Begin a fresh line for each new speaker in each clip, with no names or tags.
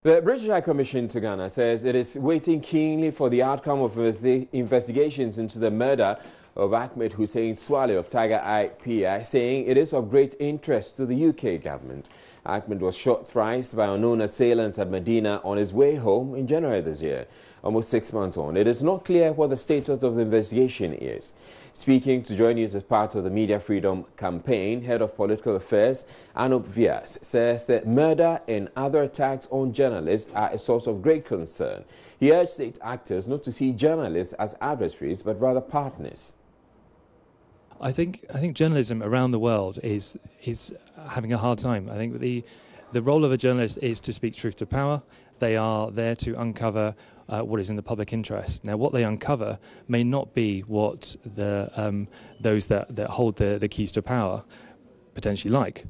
The British High Commission to Ghana says it is waiting keenly for the outcome of investigations into the murder of Ahmed Hussein Swale of Tiger Eye PI, saying it is of great interest to the UK government. Ahmed was shot thrice by unknown assailants at Medina on his way home in January this year. Almost 6 months on, it is not clear what the status of the investigation is. Speaking to Joy News as part of the Media Freedom Campaign, Head of Political Affairs, Anup Vyas, says that murder and other attacks on journalists are a source of great concern. He urged state actors not to see journalists as adversaries, but rather partners.
I think journalism around the world is having a hard time. I think the role of a journalist is to speak truth to power. They are there to uncover what is in the public interest. Now, what they uncover may not be what those that hold the keys to power potentially like,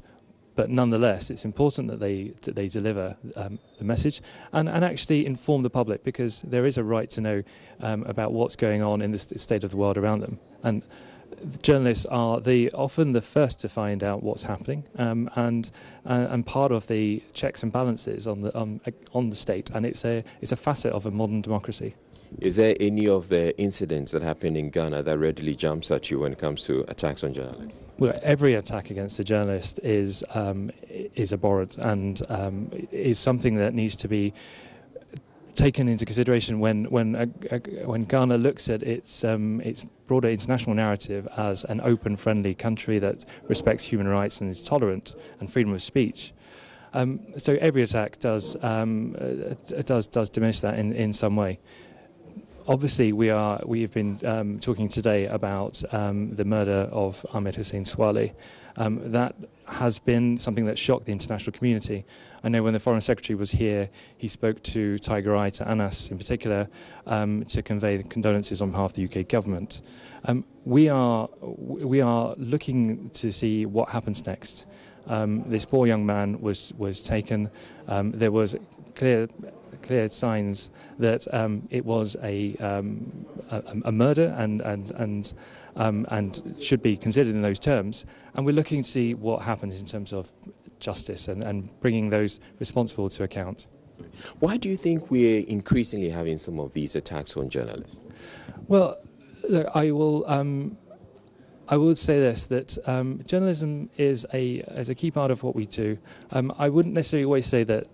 but nonetheless, it's important that they deliver the message and actually inform the public, because there is a right to know about what's going on in the state of the world around them. And journalists are often the first to find out what's happening, and part of the checks and balances on the state, and it's a facet of a modern democracy.
Is there any of the incidents that happened in Ghana that readily jumps at you when it comes to attacks on journalists?
Well, every attack against a journalist is abhorrent and is something that needs to be taken into consideration when Ghana looks at its broader international narrative as an open, friendly country that respects human rights and is tolerant and freedom of speech. So every attack does diminish that in some way. Obviously, we have been talking today about the murder of Ahmed Hussein Swale. That has been something that shocked the international community. I know when the Foreign Secretary was here, he spoke to Tiger Eye, to Anas in particular, to convey the condolences on behalf of the UK government. We are looking to see what happens next. This poor young man was taken. There was clear signs that it was a murder and should be considered in those terms. And we're looking to see what happens in terms of justice and bringing those responsible to account.
Why do you think we're increasingly having some of these attacks on journalists?
Well, look, I would say this, that journalism is a key part of what we do. I wouldn't necessarily always say that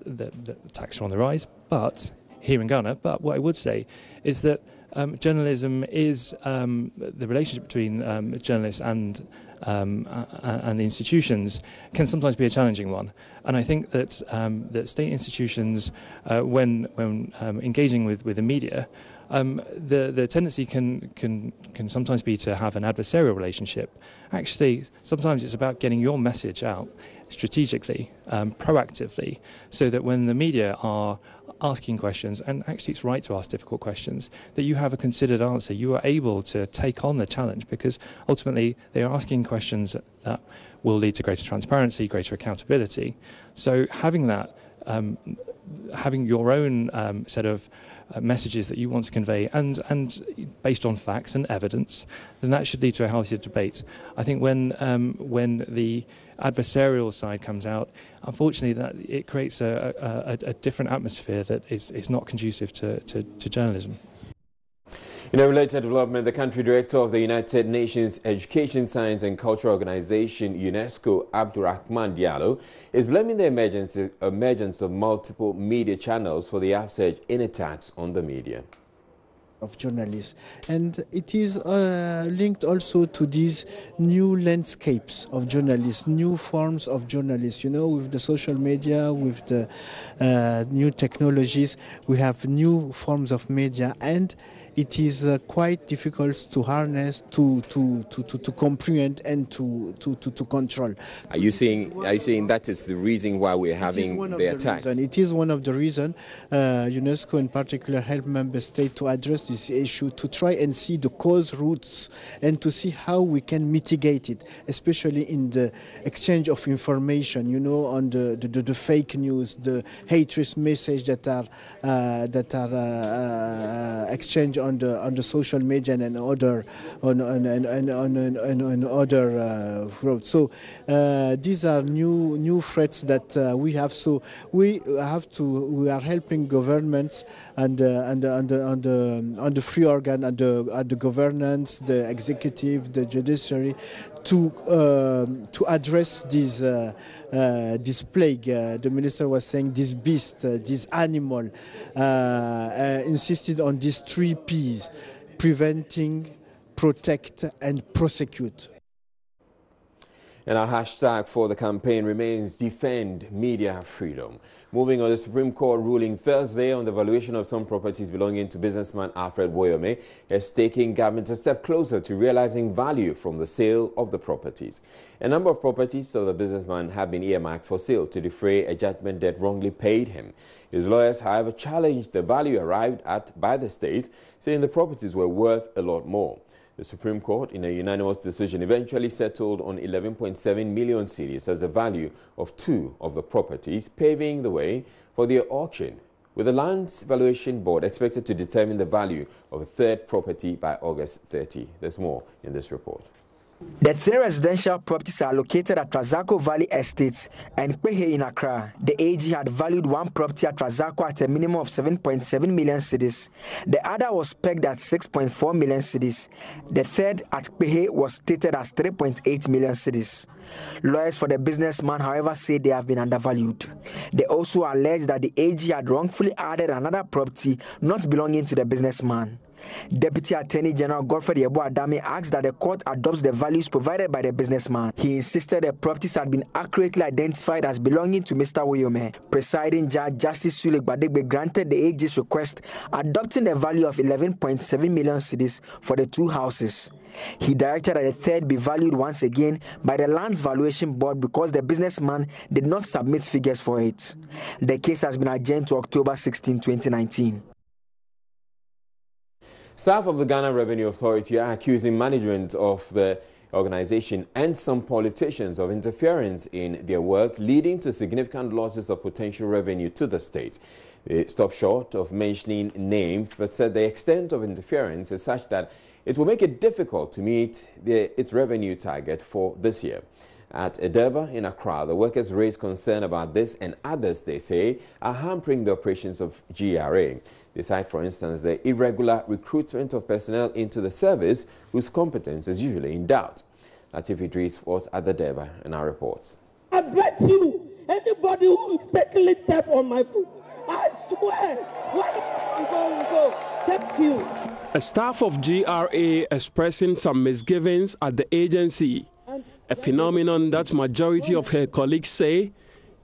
attacks are on the rise, but here in Ghana. But what I would say is that journalism is the relationship between journalists and the institutions can sometimes be a challenging one. And I think that that state institutions, when engaging with the media, the tendency can sometimes be to have an adversarial relationship. Actually, sometimes it's about getting your message out strategically, proactively, so that when the media are asking questions, and actually it's right to ask difficult questions, that you have a considered answer. You are able to take on the challenge, because ultimately they are asking questions that will lead to greater transparency, greater accountability. So having that, having your own set of messages that you want to convey and based on facts and evidence, then that should lead to a healthier debate. I think when the adversarial side comes out, unfortunately that it creates a different atmosphere that is not conducive to journalism.
In a related development, the country director of the United Nations Education, Science and Culture Organization, UNESCO, Abdurrahman Diallo, is blaming the emergence of multiple media channels for the upsurge in attacks on the media.
Of journalists, and it is linked also to these new landscapes of journalists, new forms of journalists. You know, with the social media, with the new technologies, we have new forms of media, and it is quite difficult to harness, to comprehend, and to control.
Are you saying that is the reason why we're having the attacks?
It is one of the reasons. UNESCO in particular helped member states to address this issue to try and see the cause roots and to see how we can mitigate it, especially in the exchange of information, you know, on the fake news, the hatred message that are exchanged on the social media and other other roads. So these are new threats that we have. So we are helping governments and on the free organ, and the governance, the executive, the judiciary, to address this plague. The minister was saying this beast, this animal, insisted on these 3 P's: preventing, protect, and prosecute.
And our hashtag for the campaign remains Defend Media Freedom. Moving on, the Supreme Court ruling Thursday on the valuation of some properties belonging to businessman Alfred Woyome is taking government a step closer to realizing value from the sale of the properties. A number of properties of the businessman have been earmarked for sale to defray a judgment debt wrongly paid him. His lawyers, however, challenged the value arrived at by the state, saying the properties were worth a lot more. The Supreme Court, in a unanimous decision, eventually settled on 11.7 million cedis as the value of 2 of the properties, paving the way for their auction, with the Lands Valuation Board expected to determine the value of a 3rd property by August 30. There's more in this report.
The 3 residential properties are located at Trazako Valley Estates and Kwehe in Accra. The AG had valued one property at Trazako at a minimum of 7.7 million cedis. The other was pegged at 6.4 million cedis. The 3rd at Kwehe was stated as 3.8 million cedis. Lawyers for the businessman, however, say they have been undervalued. They also allege that the AG had wrongfully added another property not belonging to the businessman. Deputy Attorney General Godfred Yeboah-Adame asked that the court adopts the values provided by the businessman. He insisted the properties had been accurately identified as belonging to Mr. Woyome. Presiding Judge Justice Sule Gbadegbe granted the AG's request, adopting the value of 11.7 million cedis for the 2 houses. He directed that the 3rd be valued once again by the Lands Valuation Board because the businessman did not submit figures for it. The case has been adjourned to October 16, 2019.
Staff of the Ghana Revenue Authority are accusing management of the organization and some politicians of interference in their work, leading to significant losses of potential revenue to the state. They stopped short of mentioning names, but said the extent of interference is such that it will make it difficult to meet its revenue target for this year. At Edeba in Accra, the workers raised concern about this and others, they say, are hampering the operations of GRA. They cite, for instance, the irregular recruitment of personnel into the service whose competence is usually in doubt. Latif Idris was at the Edeba in our reports.
I bet you, anybody who mistakenly step on my foot, I swear, where go. Thank you.
A staff of GRA expressing some misgivings at the agency, a phenomenon that majority of her colleagues say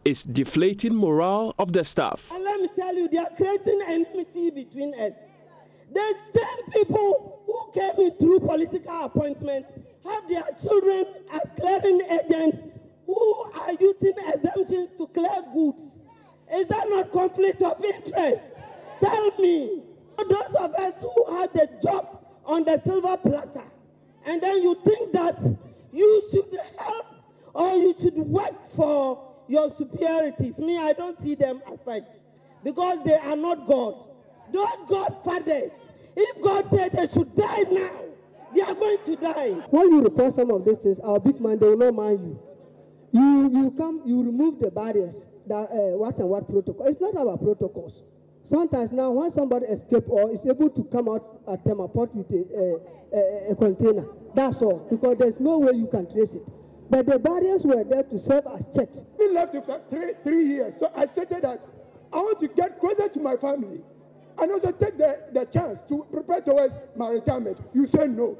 is deflating morale of the staff.
And let me tell you, they are creating enmity between us. The same people who came in through political appointment have their children as clearing agents who are using exemptions to clear goods. Is that not conflict of interest? Tell me. Those of us who had the job on the silver platter, and then you think that you should help or you should work for your superiorities. Me, I don't see them as such, because they are not God. Those godfathers, if God said they should die now, they are going to die.
When you report some of these things, our big man, they will not mind you. You come, you remove the barriers, that what and what protocol. It's not our protocols. Sometimes now, when somebody escapes or is able to come out at Temaport with a container, that's all, because there's no way you can trace it. But the barriers were there to serve as checks.
We left after three years, so I stated that I want to get closer to my family and also take the chance to prepare towards my retirement. You say no.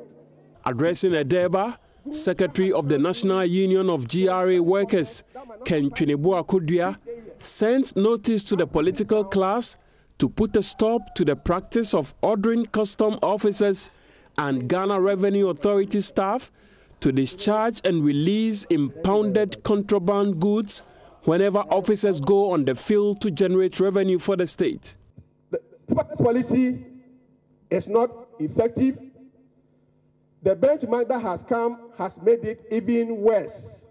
Addressing Edeba, Secretary of the National Union of GRA Workers, Ken Twineboa-Kodua, sent notice to the political class to put a stop to the practice of ordering custom officers and Ghana Revenue Authority staff to discharge and release impounded contraband goods whenever officers go on the field to generate revenue for the state.
The policy
is not effective. The benchmark that has come has made it even worse.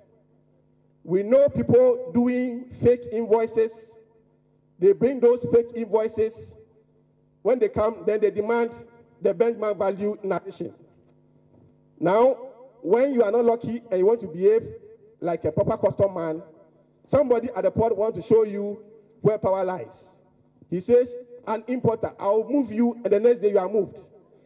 We know people doing fake invoices. They bring those fake invoices. When they come, then they demand the benchmark value in addition. Now, when you are not lucky and you want to behave like a proper custom man, somebody at the port wants to show you where power lies. He says, an importer, I'll move you, and the next day you are moved.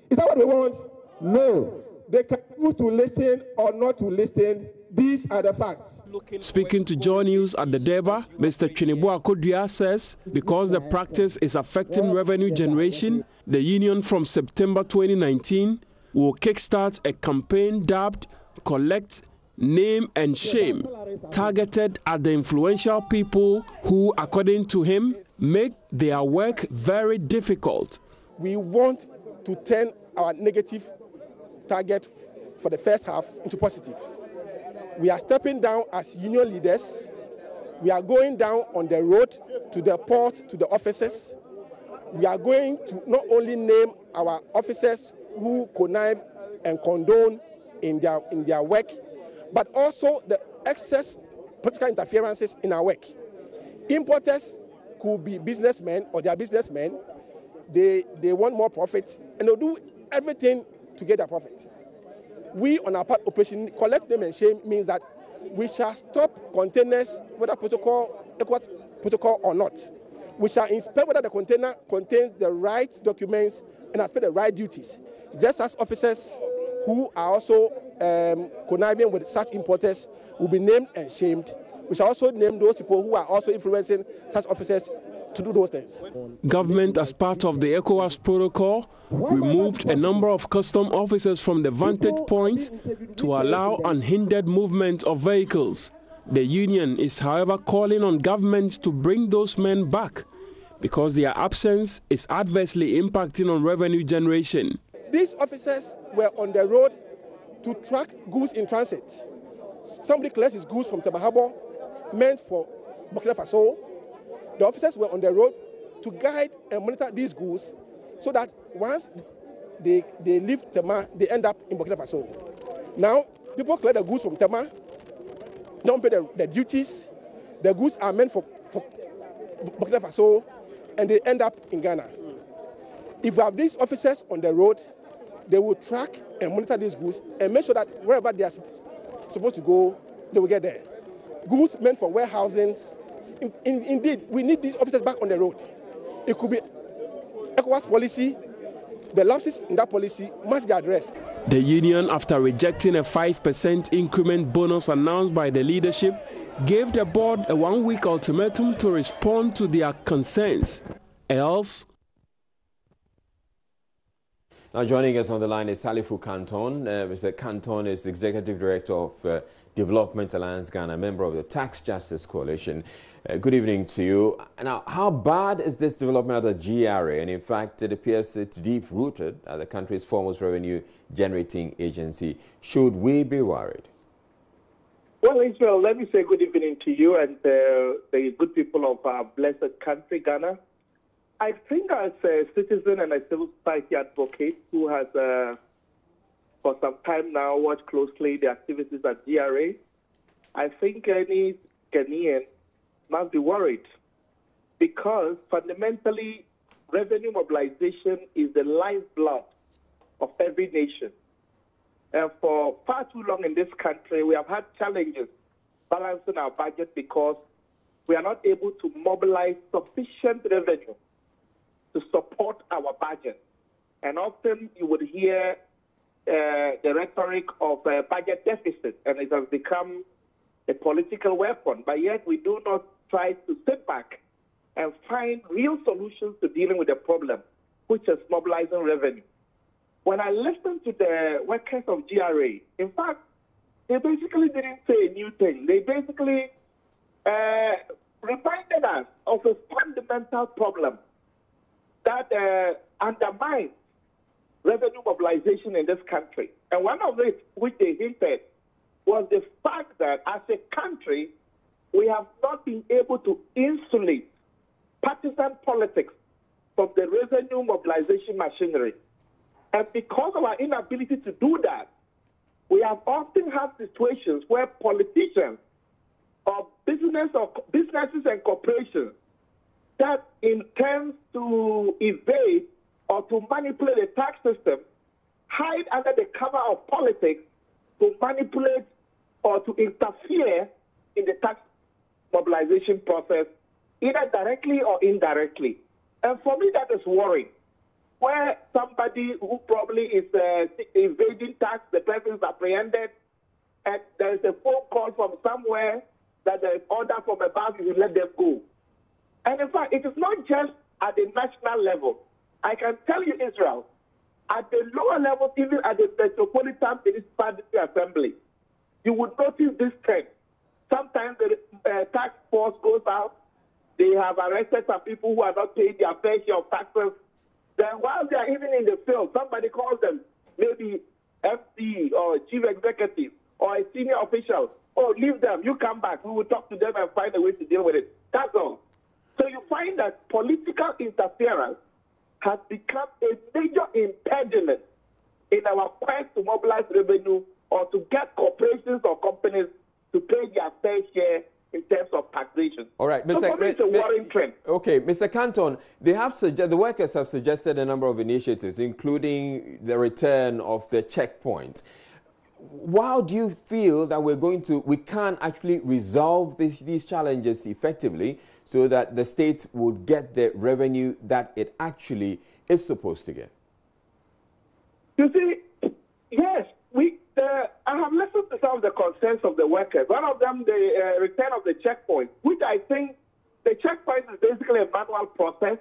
Is that what we want? No. They can choose to listen or not to listen. These are the facts.
Speaking to Joy News at the Deba, Mr. Twinebua Kodua says because the practice is affecting revenue generation, the union from September 2019 will kickstart a campaign dubbed Collect, Name and Shame, targeted at the influential people who, according to him, make their work very difficult.
We want to turn our negative target for the first half into positive. We are stepping down as union leaders. We are going down on the road to the port, to the offices. We are going to not only name our officers who connive and condone in their work, but also the excess political interferences in our work. Importers could be businessmen or they are businessmen. They want more profits and they'll do everything to get their profit. We on our part operation Collect, Name and Shame means that we shall stop containers whether protocol or not. We shall inspect whether the container contains the right documents and has paid the right duties. Just as officers who are also conniving with such importers will be named and shamed, we shall also name those people who are also influencing such officers to do those things.
Government, as part of the ECOWAS protocol, removed a number of custom officers from the vantage points to allow unhindered movement of vehicles. The union is, however, calling on governments to bring those men back because their absence is adversely impacting on revenue generation.
These officers were on the road to track goods in transit. Somebody collects his goods from Tabahabo, meant for Burkina Faso. The officers were on the road to guide and monitor these goods so that once they leave Tema, they end up in Burkina Faso. Now, people collect the goods from Tema, don't pay the duties. The goods are meant for Burkina Faso, and they end up in Ghana. If we have these officers on the road, they will track and monitor these goods and make sure that wherever they are supposed to go, they will get there. Goods meant for warehousings. Indeed, we need these officers back on the road. It could be ECOWAS policy. The lapses in that policy must be addressed.
The union, after rejecting a 5% increment bonus announced by the leadership, gave the board a 1-week ultimatum to respond to their concerns. Else.
Now joining us on the line is Salifu Canton. Mr. Canton is Executive Director of Development Alliance Ghana, member of the Tax Justice Coalition. Good evening to you. Now, how bad is this development of the GRA? And in fact, it appears it's deep-rooted at the country's foremost revenue-generating agency. Should we be worried?
Well, Israel, let me say good evening to you and the good people of our blessed country, Ghana. I think as a citizen and a civil society advocate who has, for some time now, watched closely the activities at GRA, I think any Ghanaian must be worried because fundamentally revenue mobilization is the lifeblood of every nation. And for far too long in this country, we have had challenges balancing our budget because we are not able to mobilize sufficient revenue to support our budget. And often you would hear the rhetoric of a budget deficit, and it has become a political weapon. But yet we do not try to sit back and find real solutions to dealing with the problem, which is mobilizing revenue. When I listened to the workers of GRA, in fact, they basically didn't say a new thing. They basically reminded us of a fundamental problem that undermines revenue mobilization in this country. And one of it, which they hinted, was the fact that as a country, we have not been able to insulate partisan politics from the revenue mobilization machinery. And because of our inability to do that, we have often had situations where politicians or businesses and corporations that intend to evade or to manipulate the tax system hide under the cover of politics to manipulate or to interfere in the tax mobilization process, either directly or indirectly. And for me, that is worrying. Where somebody who probably is evading tax, the person is apprehended, and there is a phone call from somewhere that there is order from above, you let them go. And in fact, it is not just at the national level. I can tell you, Israel, at the lower level, even at the Metropolitan Municipality Assembly, you would notice this trend. Sometimes the tax force goes out. They have arrested some people who are not paying their fair share of taxes. Then while they are even in the field, somebody calls them, maybe FC or chief executive or a senior official. Oh, leave them. You come back. We will talk to them and find a way to deal with it. That's all. So you find that political interference has become a major impediment in our quest to mobilize revenue or to get corporations or companies to pay their fair share in terms of taxation.
All right, Mr.
So for me, it's a worrying trend.
Okay, Mr. Canton, the workers have suggested a number of initiatives, including the return of the checkpoint. How do you feel that we can actually resolve these challenges effectively so that the state would get the revenue that it actually is supposed to get?
You see, yes, I have listened to some of the concerns of the workers. One of them, the return of the checkpoint, which I think the checkpoint is basically a manual process,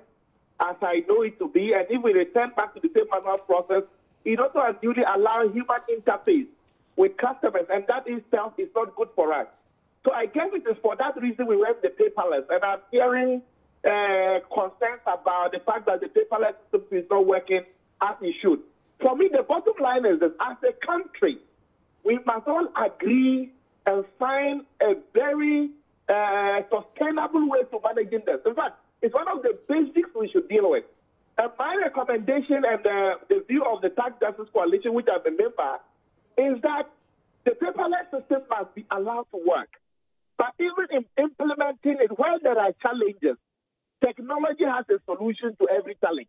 as I know it to be. And if we return back to the same manual process, it also unduly allows human interface with customers, and that itself is not good for us. So I guess it is for that reason we went the paperless. And I'm hearing concerns about the fact that the paperless system is not working as it should. For me, the bottom line is that as a country, we must all agree and find a very sustainable way to managing this. In fact, it's one of the basics we should deal with. And my recommendation and the view of the Tax Justice Coalition, which I'm a member, is that the paperless system must be allowed to work. But even in implementing it, where there are challenges, technology has a solution to every challenge.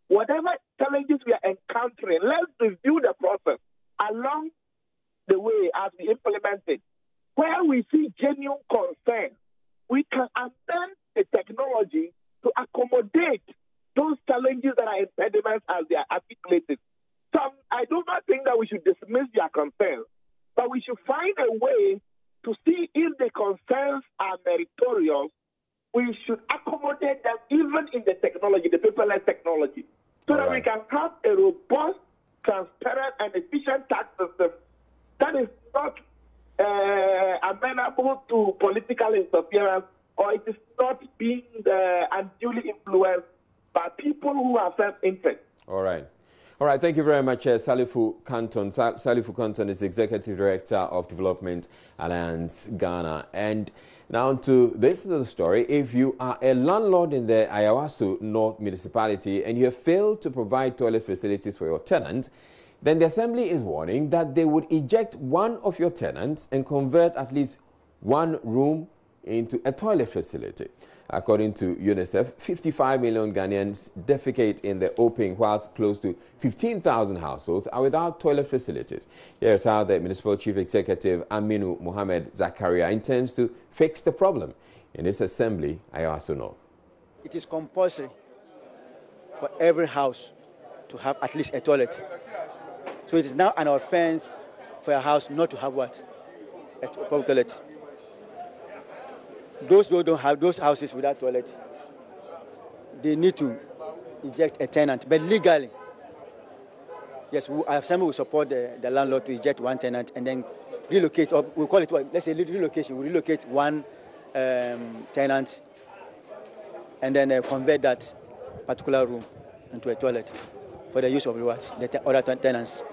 Whatever challenges we are encountering, let's review the process along the way as we implement it. Where we see genuine concern, we can amend the technology to accommodate those challenges that are impediments as they are articulated. So I do not think that we should dismiss their concerns, but we should find a way to see if the concerns are meritorious. We should accommodate them even in the technology, the paperless technology, so that we can have a robust, transparent, and efficient tax system that is not amenable to political interference, or it is not being unduly influenced by people who have self-interest.
All right. All right, thank you very much, Salifu Canton. Salifu Canton is Executive Director of Development Alliance Ghana. And now to this is the story. If you are a landlord in the Ayawaso North Municipality and you have failed to provide toilet facilities for your tenants, then the Assembly is warning that they would eject one of your tenants and convert at least one room into a toilet facility. According to UNICEF, 55 million Ghanaians defecate in the open, whilst close to 15,000 households are without toilet facilities. Here's how the Municipal Chief Executive Aminu Mohamed Zakaria intends to fix the problem in this assembly, Ayawaso North.
It is compulsory for every house to have at least a toilet. So it is now an offense for a house not to have what? A public toilet. Those who don't have those houses without toilet, they need to eject a tenant. But legally, yes, our assembly will support the landlord to eject one tenant and then relocate, or we'll call it what? Let's say relocation. We'll relocate one tenant and then convert that particular room into a toilet for the use of the other tenants.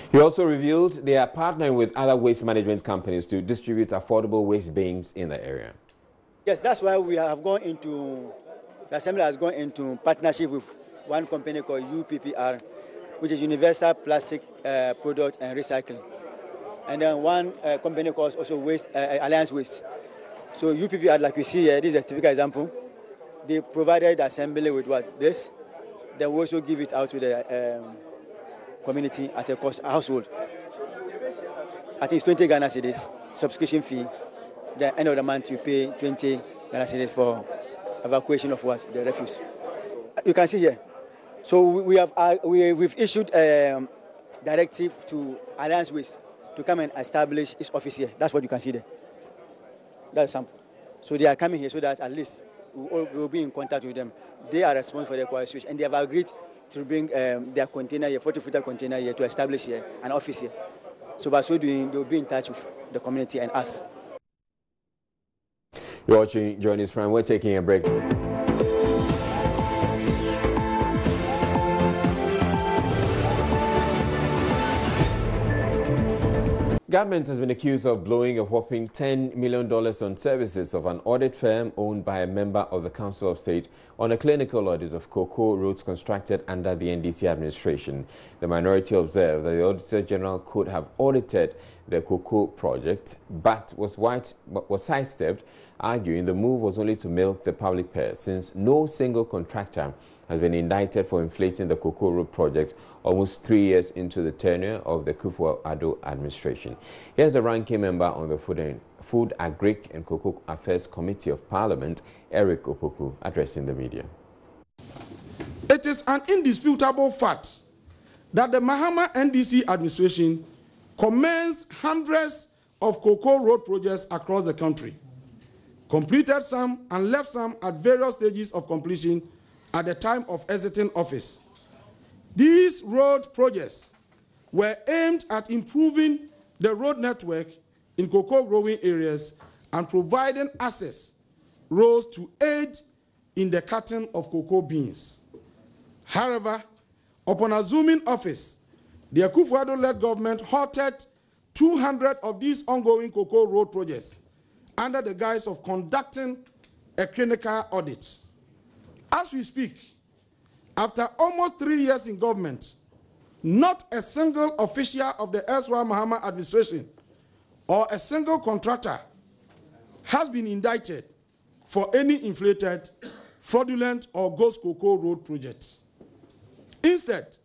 He also revealed they are partnering with other waste management companies to distribute affordable waste bins in the area.
Yes, that's why we have gone into, the Assembly has gone into partnership with one company called UPPR, which is Universal Plastic Product and Recycling. And then one company called also Alliance Waste. So UPPR, like you see here, this is a typical example. They provided the assembly with what? This. Then we also give it out to the community at a cost household. I think it's 20 Ghana cedis, subscription fee. The end of the month you pay 20 Ghana cedis for evacuation of what? The refuse. You can see here. So we've issued a directive to Alliance Waste to come and establish its office here. That's what you can see there. That's sample. So they are coming here so that at least we will be in contact with them. They are responsible for the quiet switch, and they have agreed to bring their container here, 40-footer container here, to establish here an office here. So by so doing, they will be in touch with the community and us.
You're watching Journeys Prime. We're taking a break. Government has been accused of blowing a whopping $10 million on services of an audit firm owned by a member of the Council of State on a clinical audit of cocoa roads constructed under the NDC administration. The minority observed that the Auditor General could have audited the cocoa project, but was sidestepped, arguing the move was only to milk the public purse, since no single contractor has been indicted for inflating the cocoa road project almost 3 years into the tenure of the Akufo-Addo administration. Here's a ranking member on the Food, Agric and Cocoa Affairs Committee of Parliament, Eric Opoku, addressing the media.
It is an indisputable fact that the Mahama NDC administration commenced hundreds of cocoa road projects across the country, completed some and left some at various stages of completion at the time of exiting office. These road projects were aimed at improving the road network in cocoa growing areas and providing access roads to aid in the cutting of cocoa beans. However, upon assuming office, the Akufo-Addo-led government halted 200 of these ongoing cocoa road projects under the guise of conducting a clinical audit. As we speak, after almost 3 years in government, not a single official of the erstwhile Mahama administration or a single contractor has been indicted for any inflated, fraudulent, or ghost cocoa road projects. Instead,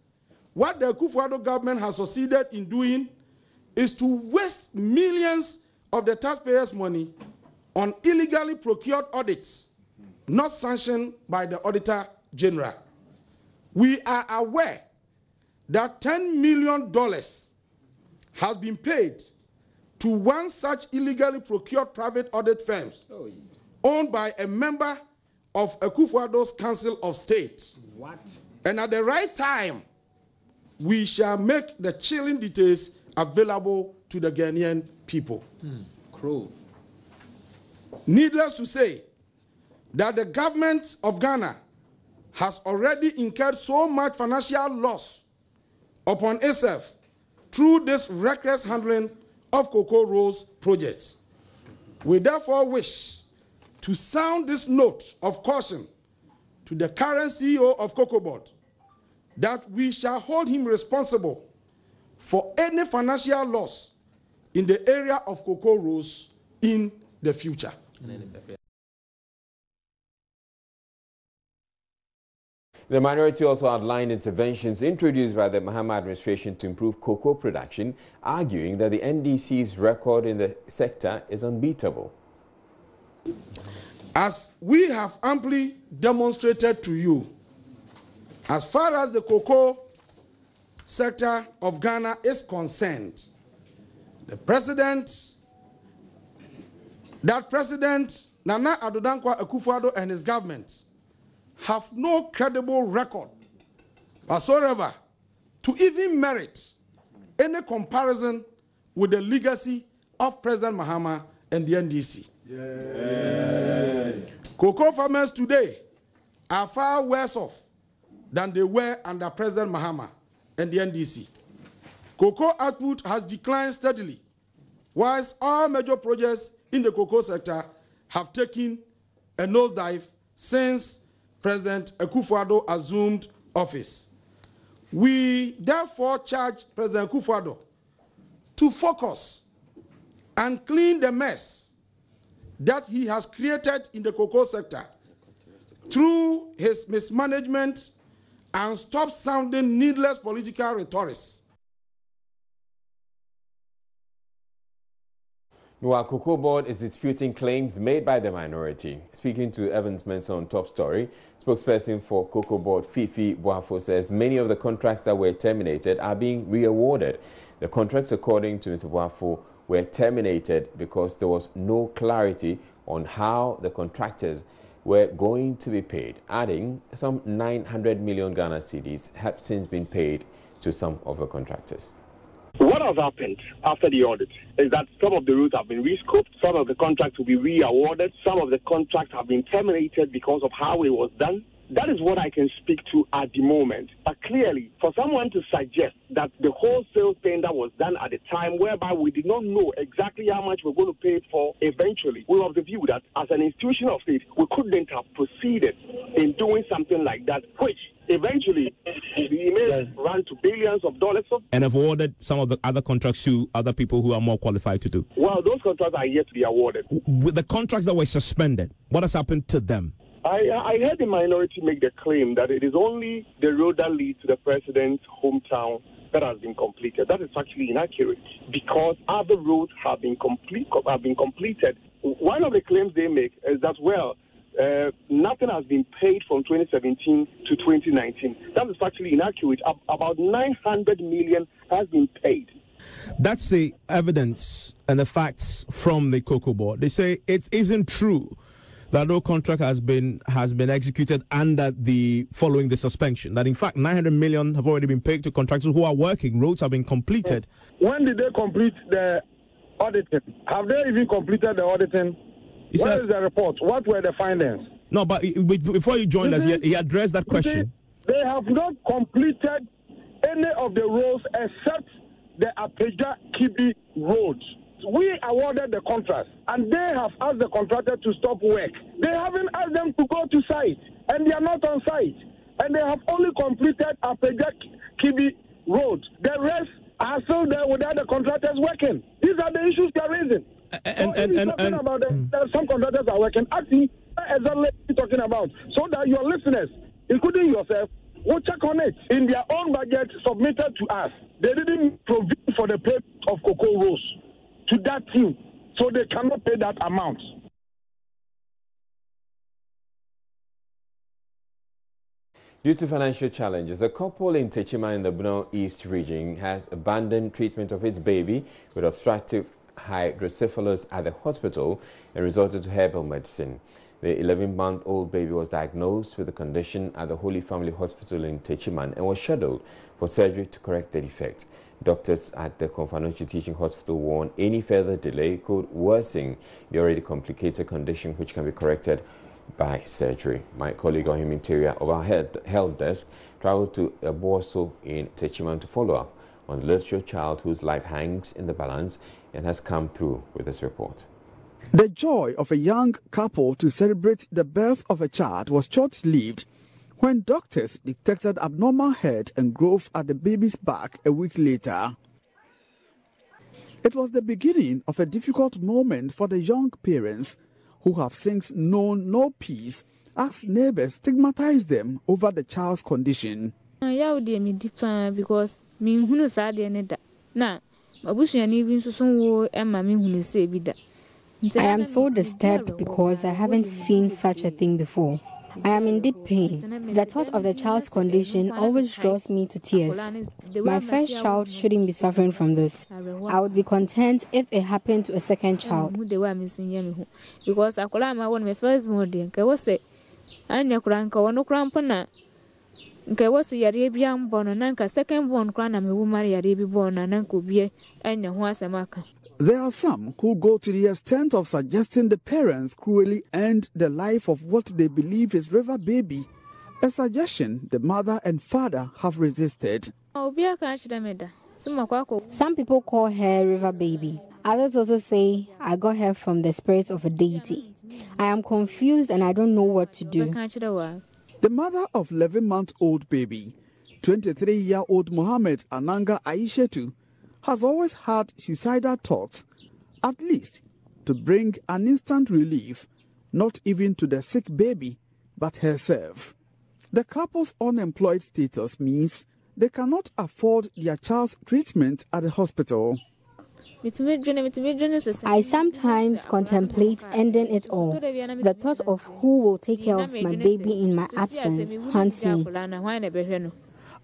what the Akufo-Addo government has succeeded in doing is to waste millions of the taxpayers' money on illegally procured audits not sanctioned by the Auditor General. We are aware that $10 million has been paid to one such illegally procured private audit firm owned by a member of Akufo-Addo's Council of State. What? And at the right time, we shall make the chilling details available to the Ghanaian people. Cruel. Needless to say, that the government of Ghana has already incurred so much financial loss upon itself through this reckless handling of cocoa roads project. We therefore wish to sound this note of caution to the current CEO of Cocoa Board that we shall hold him responsible for any financial loss in the area of cocoa roads in the future.
The minority also outlined interventions introduced by the Mahama administration to improve cocoa production, arguing that the NDC's record in the sector is unbeatable.
As we have amply demonstrated to you, as far as the cocoa sector of Ghana is concerned, President Nana Addo Dankwa Akufo-Addo and his government have no credible record whatsoever to even merit any comparison with the legacy of President Mahama and the NDC. Cocoa farmers today are far worse off than they were under President Mahama and the NDC. Cocoa output has declined steadily, whilst all major projects in the cocoa sector have taken a nosedive since President Akufo-Addo assumed office. We therefore charge President Akufo-Addo to focus and clean the mess that he has created in the cocoa sector through his mismanagement and stop sounding needless political rhetoric.
Our Cocoa Board is disputing claims made by the minority. Speaking to Evans Mensah on Top Story, spokesperson for Cocoa Board Fifi Boafo says many of the contracts that were terminated are being re-awarded. The contracts, according to Mr. Boafo, were terminated because there was no clarity on how the contractors were going to be paid, adding some 900 million Ghana cedis have since been paid to some of the contractors.
What has happened after the audit is that some of the routes have been rescoped, some of the contracts will be re-awarded, some of the contracts have been terminated because of how it was done. That is what I can speak to at the moment. But clearly, for someone to suggest that the wholesale tender was done at a time whereby we did not know exactly how much we're going to pay for eventually, we have the view that as an institution of state, we couldn't have proceeded in doing something like that, which eventually the email ran to billions of dollars.
And have awarded some of the other contracts to other people who are more qualified to do.
Well, those contracts are yet to be awarded.
With the contracts that were suspended, what has happened to them?
I heard the minority make the claim that it is only the road that leads to the president's hometown that has been completed. That is actually inaccurate because other roads have been completed. One of the claims they make is that, well, nothing has been paid from 2017 to 2019. That is actually inaccurate. About 900 million has been paid.
That's the evidence and the facts from the Cocoa Board. They say it isn't true that no contract has been executed under the following the suspension. That in fact 900 million have already been paid to contractors who are working. Roads have been completed.
When did they complete the auditing? Have they even completed the auditing? Where is the report? What were the findings?
No, but before you joined us, he addressed that question.
They have not completed any of the roads except the Apeja Kibi road. We awarded the contract, and they have asked the contractor to stop work. They haven't asked them to go to site, and they are not on site. And they have only completed Apeja Kibi road. The rest are still there without the contractors working. These are the issues they are raising. Some contractors are working. Actually, exactly what you're talking about, so that your listeners, including yourself, will check on it. In their own budget submitted to us, they didn't provide for the payment of cocoa rows to that team, so they cannot pay that amount.
Due to financial challenges, a couple in Techiman in the Bono East region has abandoned treatment of its baby with obstructive hydrocephalus at the hospital and resorted to herbal medicine. The 11-month-old baby was diagnosed with the condition at the Holy Family Hospital in Techiman and was scheduled for surgery to correct the defect. Doctors at the Konfanochi Teaching Hospital warn any further delay could worsen the already complicated condition, which can be corrected by surgery. My colleague Ohim Interior of our health desk traveled to Eboso in Techiman to follow up on the little child whose life hangs in the balance and has come through with this report.
The joy of a young couple to celebrate the birth of a child was short-lived when doctors detected abnormal head and growth at the baby's back a week later. It was the beginning of a difficult moment for the young parents who have since known no peace as neighbors stigmatized them over the child's condition.
Because I am so disturbed because I haven't seen such a thing before. I am in deep pain. The thought of the child's condition always draws me to tears. My first child shouldn't be suffering from this. I would be content if it happened to a second child. Because I want my first morning. I was say, I no crampona. I was a Arabian born and Nanka second born crown and me marry Arabian born and Uncle Bie and Yahuasamaka.
There are some who go to the extent of suggesting the parents cruelly end the life of what they believe is River Baby, a suggestion the mother and father have resisted.
Some people call her River Baby. Others also say I got her from the spirit of a deity. I am confused and I don't know what to do.
The mother of 11-month-old baby, 23-year-old Mohammed Ananga Aishetu, has always had suicidal thoughts, at least to bring an instant relief, not even to the sick baby, but herself. The couple's unemployed status means they cannot afford their child's treatment at the hospital.
I sometimes contemplate ending it all. The thought of who will take care of my baby in my absence haunts me.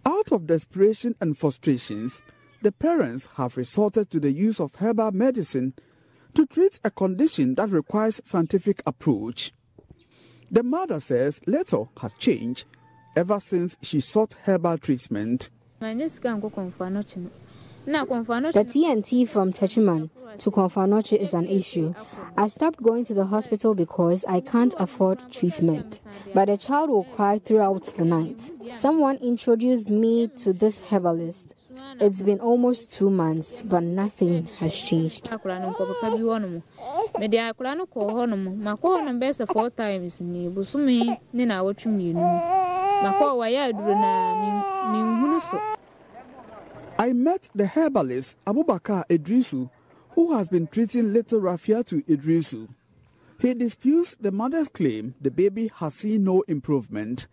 Out of desperation and frustrations, the parents have resorted to the use of herbal medicine to treat a condition that requires scientific approach. The mother says little has changed ever since she sought herbal treatment.
The TNT from Techiman to Konfanoche is an issue. I stopped going to the hospital because I can't afford treatment, but the child will cry throughout the night. Someone introduced me to this herbalist. It's been almost 2 months, but nothing has changed.
I met the herbalist Abubakar Idrisu, who has been treating little Rafiatu Idrisu. He disputes the mother's claim the baby has seen no improvement.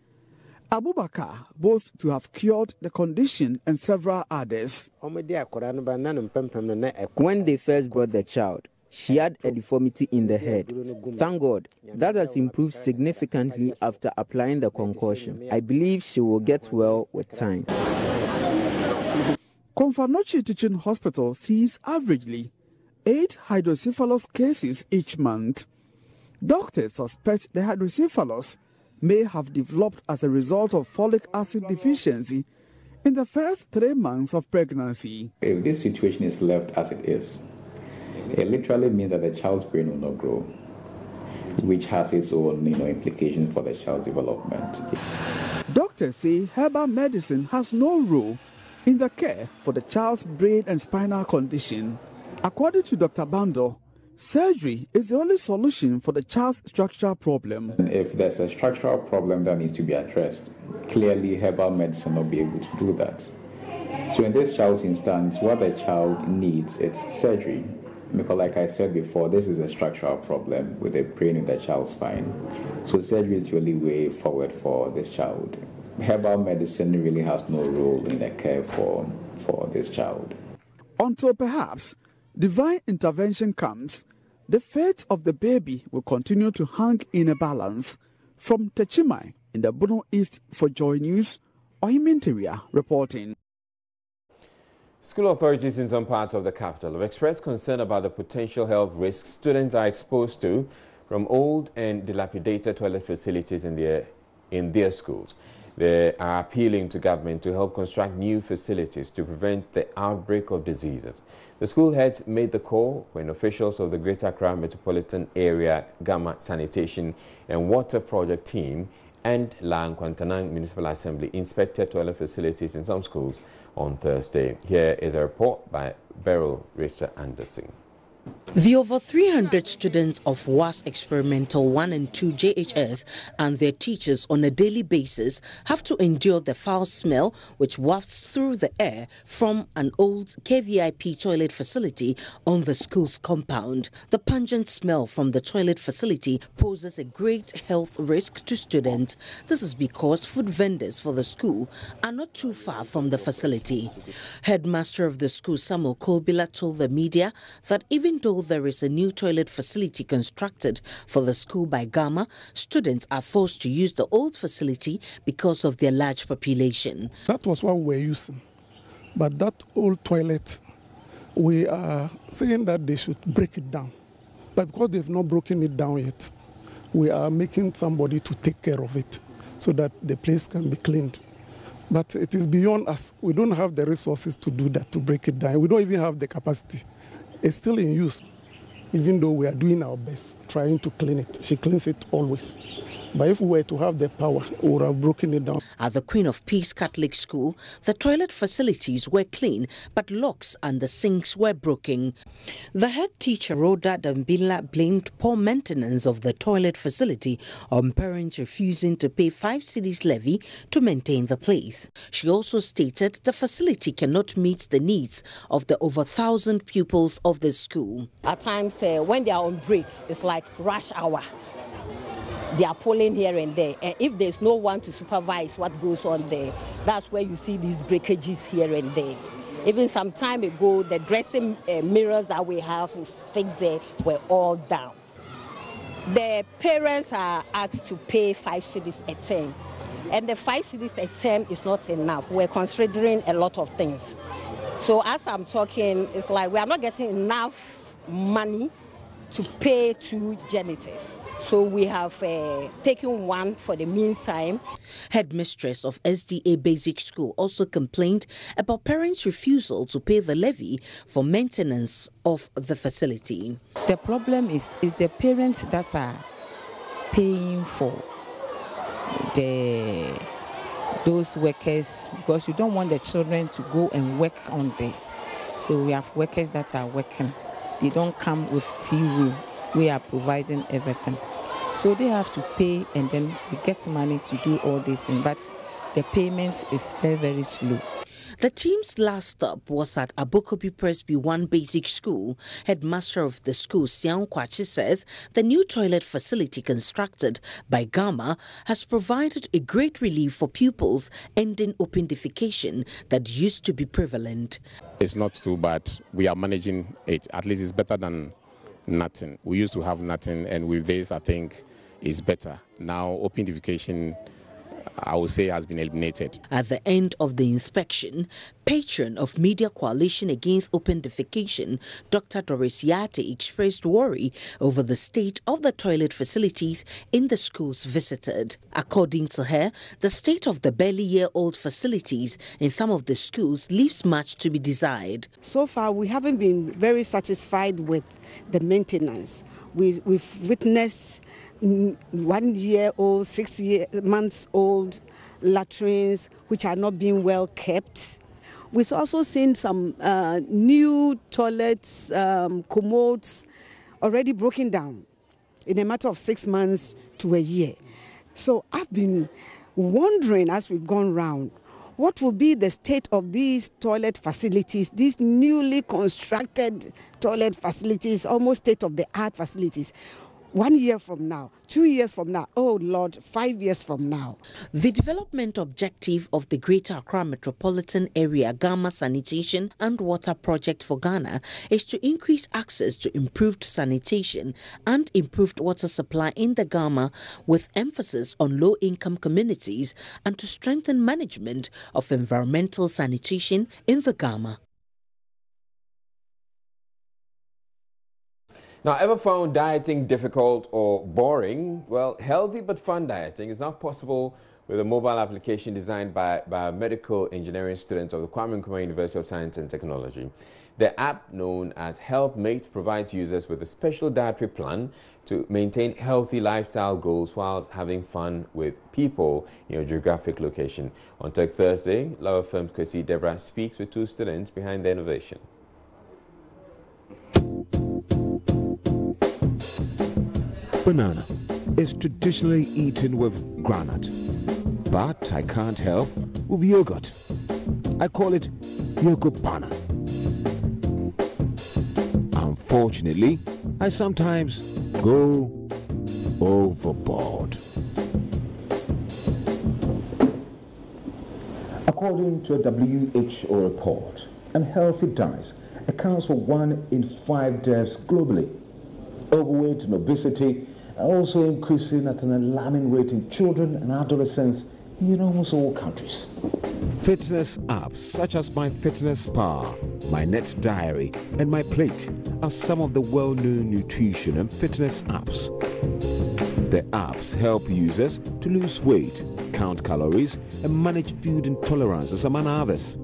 Abubakar boasts to have cured the condition and several others.
When they first brought the child, she had a deformity in the head. Thank God, that has improved significantly after applying the concoction. I believe she will get well with time.
Konfanoche Teaching Hospital sees averagely 8 hydrocephalus cases each month. Doctors suspect the hydrocephalus may have developed as a result of folic acid deficiency in the first 3 months of pregnancy.
If this situation is left as it is, it literally means that the child's brain will not grow, which has its own implications for the child's development.
Doctors say herbal medicine has no role in the care for the child's brain and spinal condition. According to Dr. Bando, surgery is the only solution for the child's structural problem.
If there's a structural problem that needs to be addressed, clearly herbal medicine will be able to do that. So in this child's instance, what the child needs is surgery. Because like I said before, this is a structural problem with the brain in the child's spine. So surgery is really way forward for this child. Herbal medicine really has no role in the care for this child.
Until perhaps divine intervention comes, the fate of the baby will continue to hang in a balance. From Techimai in the Bono East for Joy News, Ohiminteria reporting.
School authorities in some parts of the capital have expressed concern about the potential health risks students are exposed to from old and dilapidated toilet facilities in their schools. They are appealing to government to help construct new facilities to prevent the outbreak of diseases. The school heads made the call when officials of the Greater Accra Metropolitan Area Gamma Sanitation and Water Project team and Lang Kwantanang Municipal Assembly inspected toilet facilities in some schools on Thursday. Here is a report by Beryl Richard Anderson.
The over 300 students of WAS Experimental 1 and 2 JHS and their teachers on a daily basis have to endure the foul smell which wafts through the air from an old KVIP toilet facility on the school's compound. The pungent smell from the toilet facility poses a great health risk to students. This is because food vendors for the school are not too far from the facility. Headmaster of the school, Samuel Kolbila, told the media that even though there is a new toilet facility constructed for the school by Gamma, students are forced to use the old facility because of their large population.
That was what we were using. But that old toilet, we are saying that they should break it down. But because they've not broken it down yet, we are making somebody to take care of it so that the place can be cleaned. But it is beyond us. We don't have the resources to do that, to break it down. We don't even have the capacity. It's still in use, even though we are doing our best, trying to clean it. She cleans it always. But if we were to have the power, we would have broken it down.
At the Queen of Peace Catholic School, the toilet facilities were clean, but locks and the sinks were broken. The head teacher, Rhoda Dambila, blamed poor maintenance of the toilet facility on parents refusing to pay 5 cedis levy to maintain the place. She also stated the facility cannot meet the needs of the over 1,000 pupils of the school.
At times, when they are on break, it's like rush hour. They are pulling here and there, and if there's no one to supervise what goes on there, that's where you see these breakages here and there. Even some time ago, the dressing mirrors that we have fixed there were all down. The parents are asked to pay 5 cedis a term, and the 5 cedis a term is not enough. We're considering a lot of things. So as I'm talking, it's like we are not getting enough money to pay 2 janitors. So we have taken one for the meantime.
Headmistress of SDA Basic School also complained about parents' refusal to pay the levy for maintenance of the facility.
The problem is the parents that are paying for those workers, because you don't want the children to go and work on there. So we have workers that are working. They don't come with tea room. We are providing everything. So they have to pay, and then we get money to do all these things. But the payment is very, very slow.
The team's last stop was at Abokobi Presby 1 Basic School. Headmaster of the school, Sian Kwachi, says the new toilet facility constructed by Gama has provided a great relief for pupils ending open defecation that used to be prevalent.
It's not too bad. We are managing it. At least it's better than nothing. We used to have nothing, and with this, I think it's better. Now, open defecation, I would say, has been eliminated.
At the end of the inspection, patron of Media Coalition Against Open Defecation, Dr. Doris Yate, expressed worry over the state of the toilet facilities in the schools visited. According to her, the state of the barely-year-old facilities in some of the schools leaves much to be desired.
So far, we haven't been very satisfied with the maintenance. We've witnessed 1-year-old, 6 months old latrines which are not being well kept. We've also seen some new toilets, commodes already broken down in a matter of 6 months to a year. So I've been wondering, as we've gone round, what will be the state of these toilet facilities, these newly constructed toilet facilities, almost state-of-the-art facilities. 1 year from now, 2 years from now, oh Lord, 5 years from now.
The development objective of the Greater Accra Metropolitan Area Gama Sanitation and Water Project for Ghana is to increase access to improved sanitation and improved water supply in the Gama, with emphasis on low-income communities, and to strengthen management of environmental sanitation in the Gama.
Now, ever found dieting difficult or boring? Well, healthy but fun dieting is now possible with a mobile application designed by biomedical engineering students of the Kwame Nkrumah University of Science and Technology. The app, known as HelpMate, provides users with a special dietary plan to maintain healthy lifestyle goals whilst having fun with people in your geographic location. On Tech Thursday, Law Firm's Kwesi Deborah speaks with 2 students behind the innovation.
Banana is traditionally eaten with granite, but I can't help with yogurt. I call it yogopana. Unfortunately, I sometimes go overboard.
According to a WHO report, unhealthy diet accounts for 1 in 5 deaths globally. Overweight and obesity are also increasing at an alarming rate in children and adolescents in almost all countries.
Fitness apps such as MyFitnessPal, MyNet Diary, and MyPlate are some of the well-known nutrition and fitness apps. The apps help users to lose weight, count calories, and manage food intolerances, among others.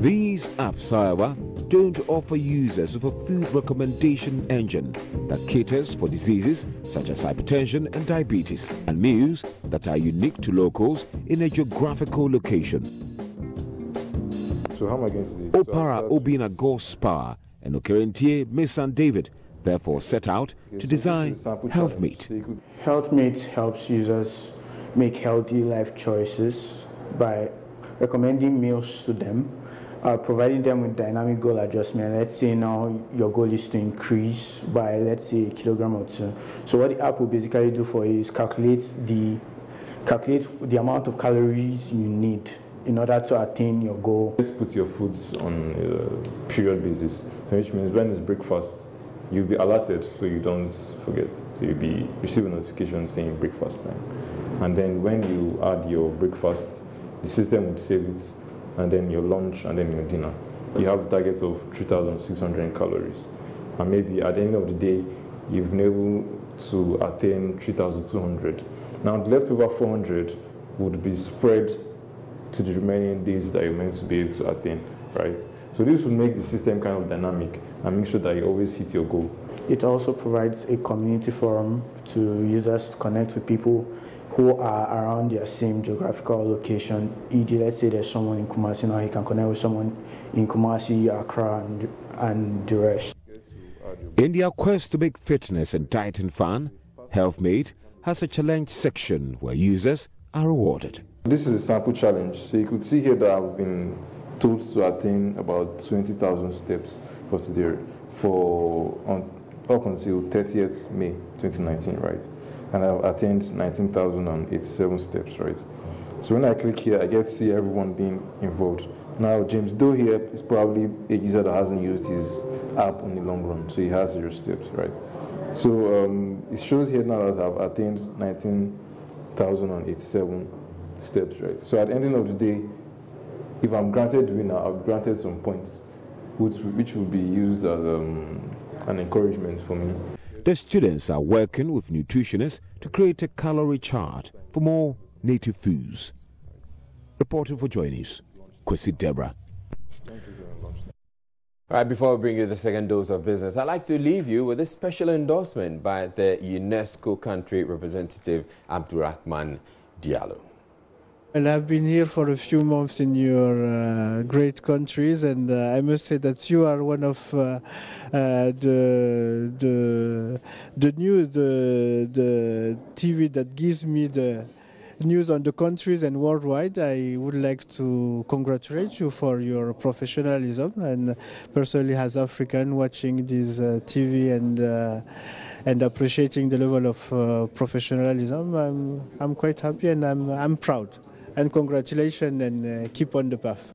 These apps, however, don't offer users of a food recommendation engine that caters for diseases such as hypertension and diabetes, and meals that are unique to locals in a geographical location.
So how am I going to do?
Opara Obina Go Spa and Okerentie Mason David therefore set out to design HealthMate.
HealthMate helps users make healthy life choices by recommending meals to them, providing them with dynamic goal adjustment. Let's say now your goal is to increase by, let's say, a kilogram or two. So what the app will basically do for you is calculate the amount of calories you need in order to attain your goal.
Let's put your foods on a period basis, which means when it's breakfast, you'll be alerted so you don't forget. So you'll be receiving a notification saying breakfast time. And then when you add your breakfast, the system would save it, and then your lunch, and then your dinner. You have targets of 3,600 calories. And maybe at the end of the day, you've been able to attain 3,200. Now the leftover 400 would be spread to the remaining days that you're meant to be able to attain, right? So this will make the system kind of dynamic and make sure that you always hit your goal.
It also provides a community forum to users to connect with people who are around their same geographical location. E.g., let's say there's someone in Kumasi, now he can connect with someone in Kumasi, Accra, and the rest.
In their quest to make fitness and dieting fun, HealthMate has a challenge section where users are rewarded.
This is a sample challenge. So you could see here that I've been told to attain about 20,000 steps for today, up until 30th May 2019, right? And I've attained 19,087 steps, right? So when I click here, I get to see everyone being involved. Now, James Doe here is probably a user that hasn't used his app in the long run, so he has 0 steps, right? So it shows here now that I've attained 19,087 steps, right? So at the end of the day, if I'm granted winner, I'll be granted some points, which will be used as an encouragement for me.
The students are working with nutritionists to create a calorie chart for more native foods. Reporting for Joy News, Kwesi Deborah.
All right, before we bring you the second dose of business, I'd like to leave you with a special endorsement by the UNESCO country representative, Abdurrahman Diallo.
Well, I've been here for a few months in your great countries, and I must say that you are one of the news, the TV that gives me the news on the countries and worldwide. I would like to congratulate you for your professionalism, and personally as African watching this TV and appreciating the level of professionalism, I'm quite happy and I'm proud. And congratulations, and keep on the path.